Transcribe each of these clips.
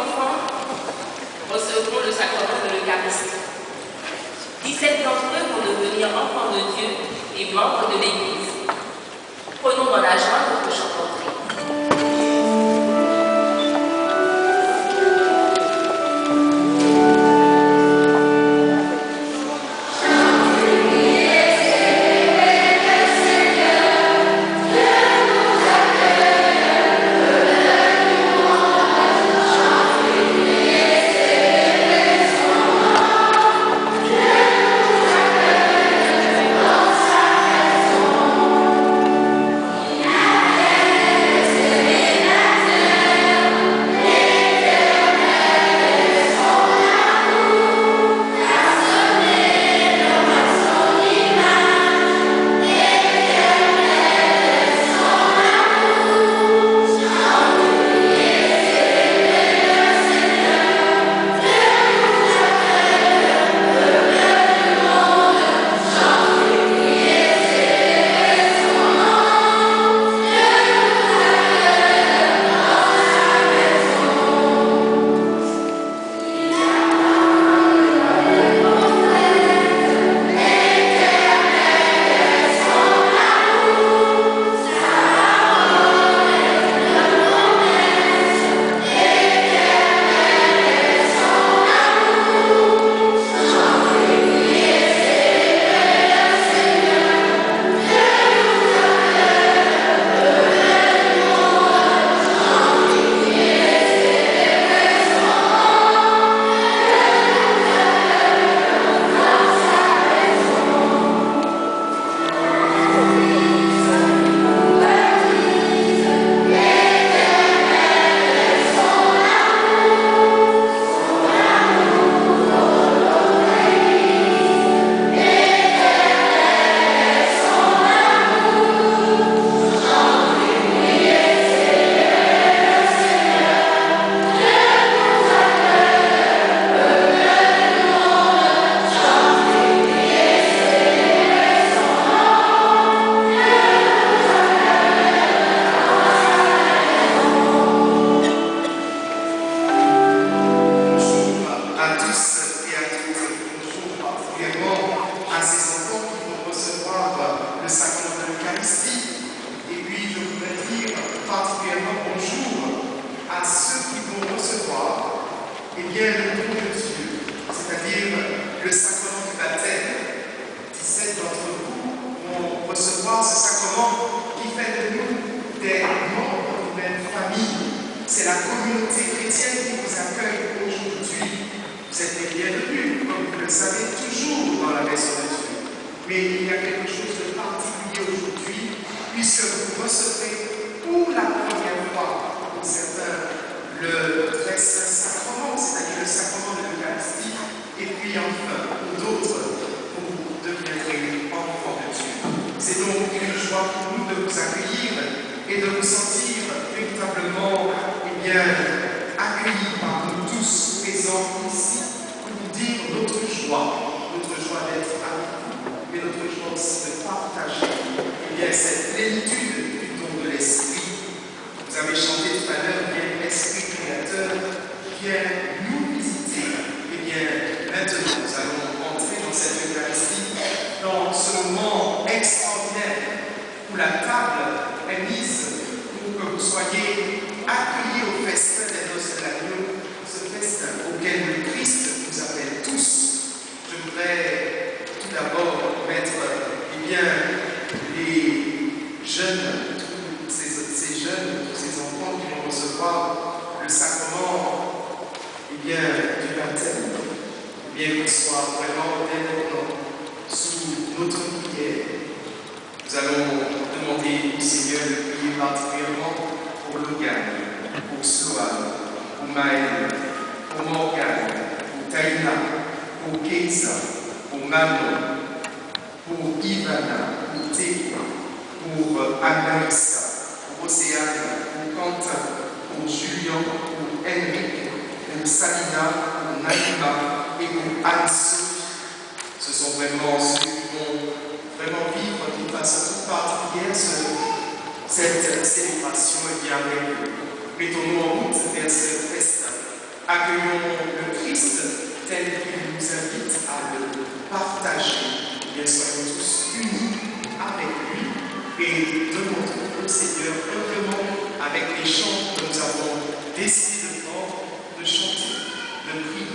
enfants recevront le sacrement de l'Eucharistie. 17 d'entre eux vont devenir enfants de Dieu et membres de l'Église. Prenons dans la joie notre chant d'entrée. Cette célébration est bien avec eux. Mettons-nous en route vers ce festin tel qu'il nous invite à le partager. Bien, soyons tous unis avec lui et demandons au Seigneur humblement, avec les chants que nous avons décidé de prendre, de chanter, de prier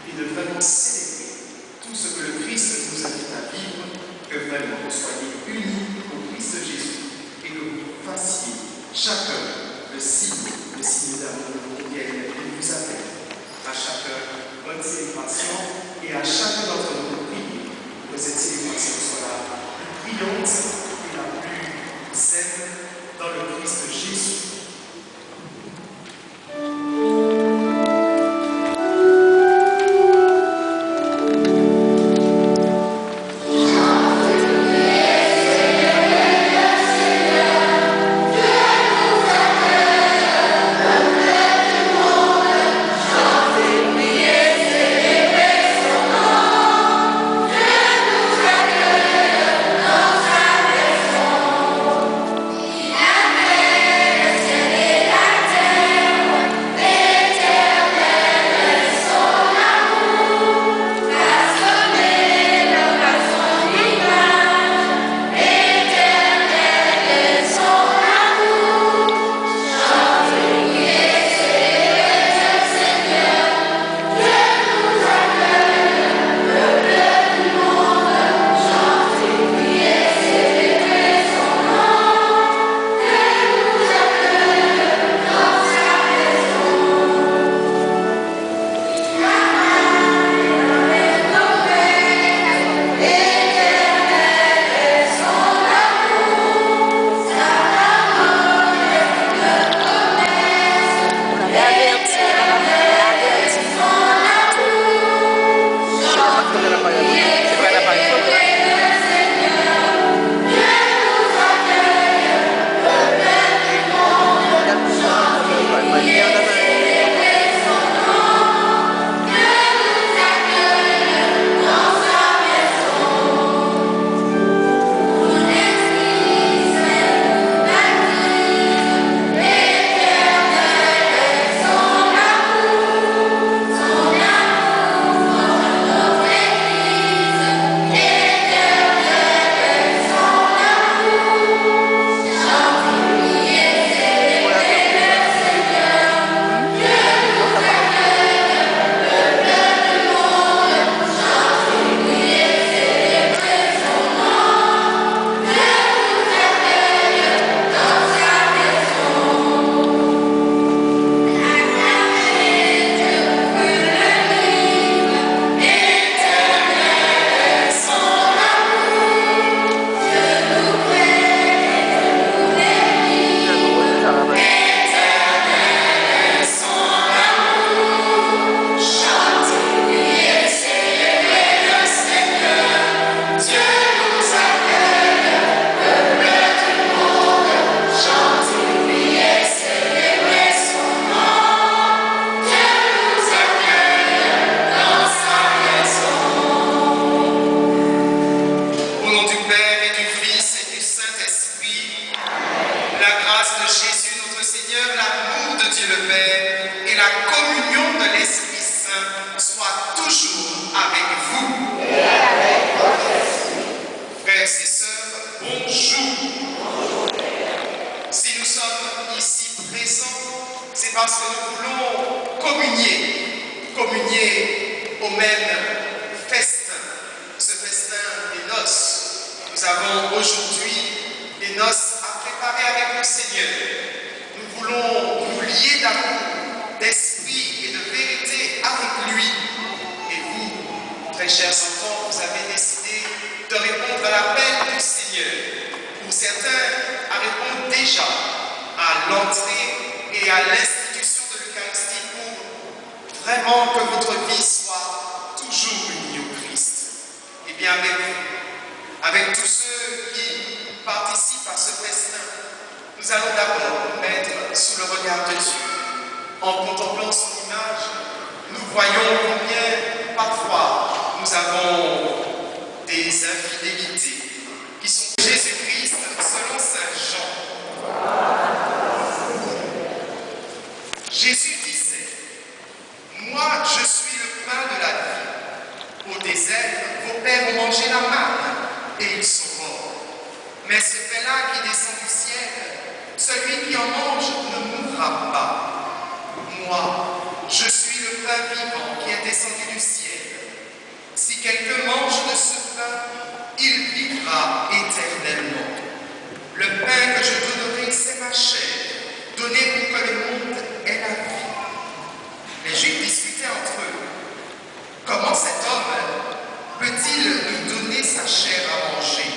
et de vraiment célébrer tout ce que le Christ nous invite à vivre, que vraiment vous soyez unis au Christ Jésus et que vous fassiez chacun le signe d'amour auquel il vous appelle. À chacun, bonne célébration et à chacun d'entre nous prier que cette célébration soit la plus brillante et la plus saine dans le Christ Jésus. Jésus disait, « Moi, je suis le pain de la vie. Au désert, vos pères ont mangé la manne et ils sont morts. Mais ce pain-là qui descend du ciel, celui qui en mange ne mourra pas. Moi, je suis le pain vivant qui est descendu du ciel. Si quelqu'un mange de ce pain, il vivra éternellement. Le pain que je donnerai, c'est ma chair, donnée pour que le monde ait la vie. Les Juifs discutaient entre eux. Comment cet homme peut-il nous donner sa chair à manger?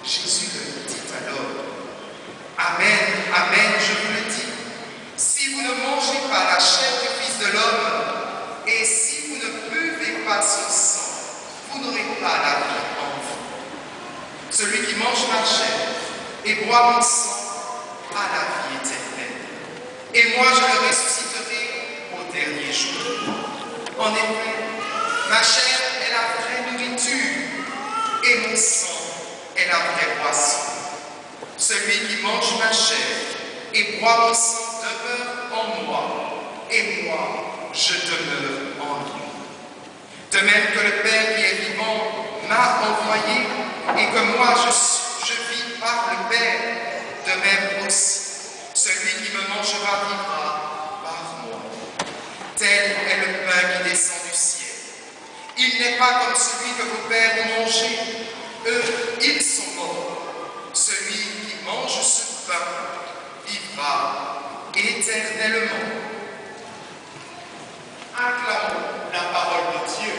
Jésus leur dit alors, Amen, Amen, je vous le dis, si vous ne mangez pas la chair du Fils de l'homme, et si vous ne buvez pas son sang, vous n'aurez pas la vie en vous. Celui qui mange ma chair et boit mon sang a la vie éternelle. Et moi, je le ressusciterai au dernier jour. En effet, ma chair est la vraie nourriture et mon sang est la vraie boisson. Celui qui mange ma chair et boit mon sang demeure en moi, et moi, je demeure en lui. De même que le Père qui est vivant m'a envoyé, et que moi je vis par le Père, de même aussi, celui qui me mangera vivra par moi. Tel est le pain qui descend du ciel. Il n'est pas comme celui que vos pères ont mangé. Eux, ils sont morts. Celui qui mange ce pain vivra éternellement. Acclamons la parole de Dieu.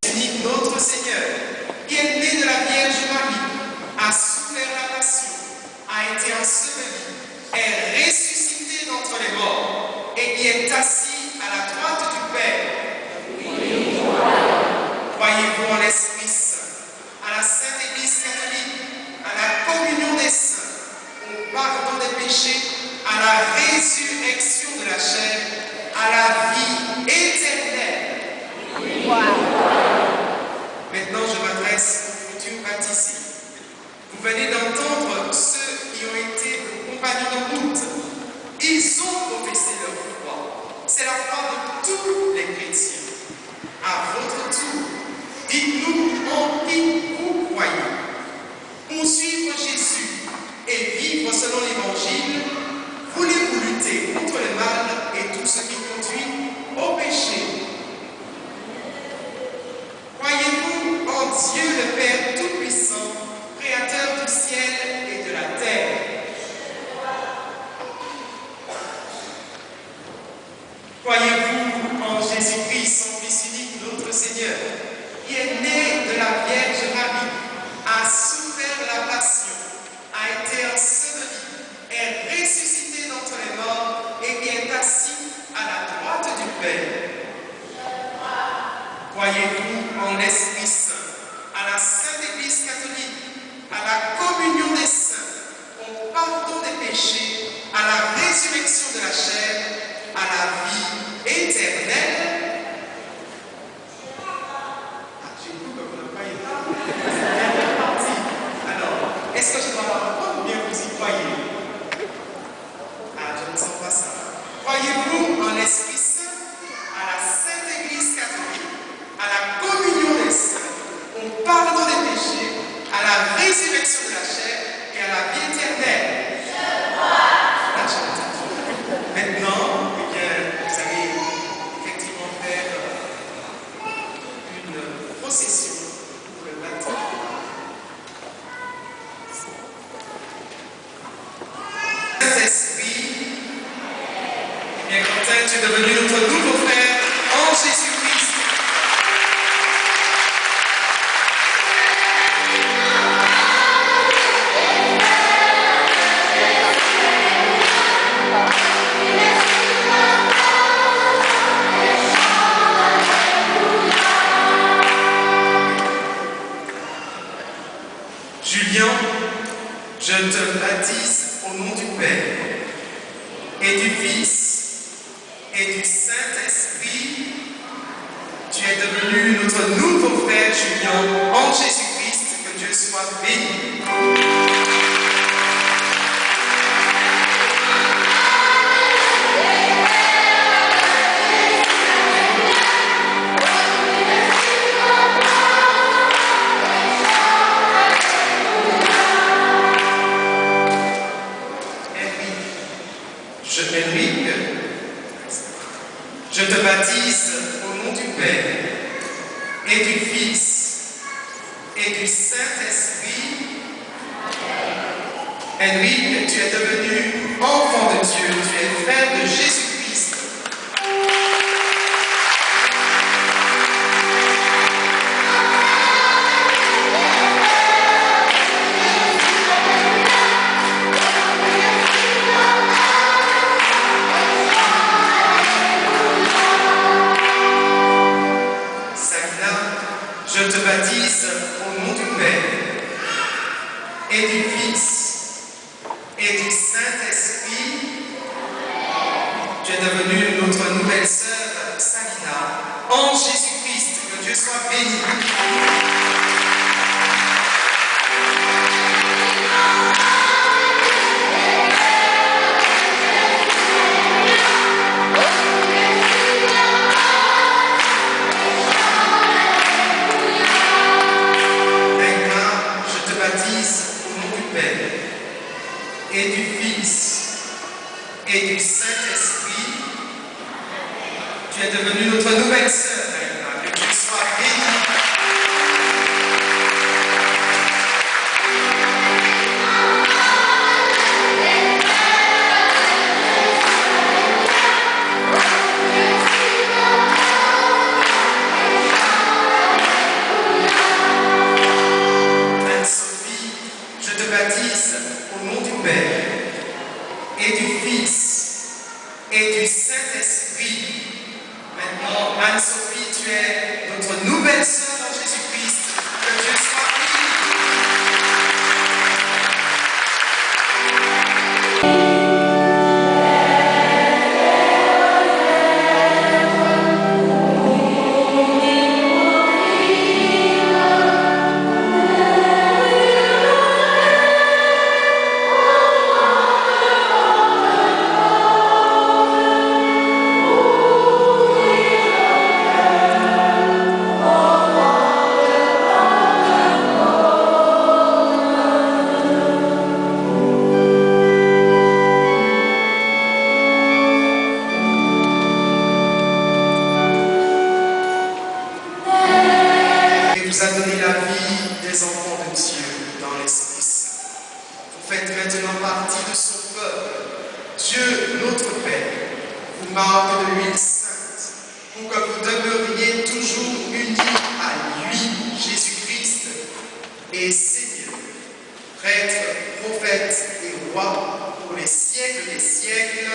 Bénis notre Seigneur, qui est né de la Vierge Marie, a souffert la passion, a été enseveli, est ressuscité d'entre les morts et qui est assis à la droite du Père. Croyez-vous en l'Esprit Saint, à la Sainte Église catholique, à la communion des saints, au pardon des péchés, à la résurrection de la chair, à la vie éternelle? Maintenant, je m'adresse aux futurs baptisés. Vous venez d'entendre ceux qui ont été vos compagnons de route. Ils ont professé leur foi. C'est la foi de tous les chrétiens. À votre tour, dites-nous en qui vous croyez. Pour suivre Jésus et vivre selon l'Évangile, voulez-vous lutter contre le mal et tout ce qui conduit au péché? Croyez-vous en Dieu le Père Tout-Puissant, Créateur du ciel et de la terre? Croyez-vous en Jésus-Christ, son Fils unique, notre Seigneur, qui est né de la Vierge Marie, a souffert la passion, a été enseveli, est ressuscité d'entre les morts et qui est assis à la droite du Père? Croyez-vous en l'Esprit Saint, à la Sainte Église catholique, à la communion des saints, au pardon des péchés, à la résurrection de la chair, à la vie éternelle? J'ai cru que vous n'avez pas été. Alors, est-ce que je dois répondre ou bien vous y croyez? Je ne sens pas ça. Croyez-vous en l'Esprit Saint, à la Sainte Église catholique, à la communion des saints, au pardon des péchés, à la résurrection de la chair et à la vie éternelle? Maintenant, eh bien, vous allez effectivement faire une procession pour le baptême. Saint-Esprit, eh bien, Quentin, tu es devenu notre nouveau frère en Jésus-Christ. Julien, je te baptise au nom du Père et du Fils et du Saint-Esprit. Tu es devenu notre nouveau frère Julien en Jésus-Christ, que Dieu soit béni. baptise au nom du Père et du Fils et du Saint-Esprit. Henrik, tu es devenu enfant de Dieu, tu es frère de Jésus-Christ. Je te baptise au nom du Père et du Fils et du Saint-Esprit. Tu es devenue notre nouvelle sœur, Salina, en Jésus-Christ. Que Dieu soit béni. Et du Fils et du Saint-Esprit. Tu es devenue notre nouvelle sœur, que Dieu soit béni. Anne-Sophie, je te baptise au nom du Père et du Fils et du Saint-Esprit. Maintenant, Anne-Sophie, tu es notre nouvelle sœur en Jésus-Christ. Que Dieu soit a donné la vie des enfants de Dieu dans l'Esprit Saint. Vous faites maintenant partie de son peuple. Dieu, notre Père, vous marque de l'huile sainte pour que vous demeuriez toujours unis à lui, Jésus-Christ, et Seigneur, prêtre, prophète et roi pour les siècles des siècles.